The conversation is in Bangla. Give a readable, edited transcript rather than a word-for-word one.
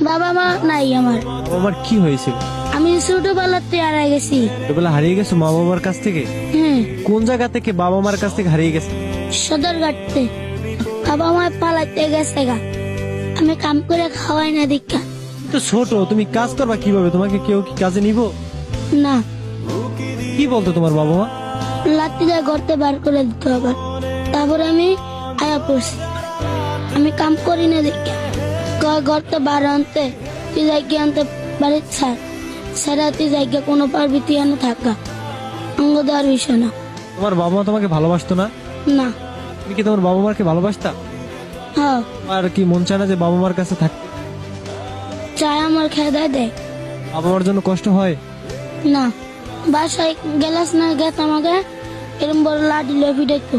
বাবা মা নাই আমার। বাবার কি হয়েছিল? আমি ছোটবেলাতে হারিয়ে গেছি। ছোটবেলা হারিয়ে গেছো মা বাবার কাছ থেকে? হ্যাঁ, কোন জায়গা থেকে বাবা মার কাছ থেকে হারিয়ে গেছে? সদরঘাটতে। বাবা মা পালাতে গেছে গা, আমি কাম করে খাওয়াই না দীক্ষা। তো ছোট, তুমি কাজ করবা কিভাবে? তোমাকে কেউ কি কাজে নিব? না, কি বলতো তোমার বাবা মা? লাঠি দিয়ে গর্তে বার করে দিতে হবে। তারপরে আমি আয়া পড়ছি, আমি কাম করি না দীক্ষা। গর্তে বার আনতে তুই জায়গা আনতে বাড়ির ছাড়া তুই জায়গা কোনো পারবি তুই আনে থাকা অঙ্গ দেওয়ার বিষয় না। তোমার বাবা মা তোমাকে ভালোবাসতো না? না। তুমি কি তোমার বাবা মাকে ভালোবাসতা? হ্যাঁ, আর কি মন চায় না যে বাবা মার কাছে থাকতে? চায় আমার খেয়ে দেয়। বাবা মার জন্য কষ্ট হয়? না, বাসায় গেলাস না গেত আমাকে এরম বড় লাঠি লফি দেখতো।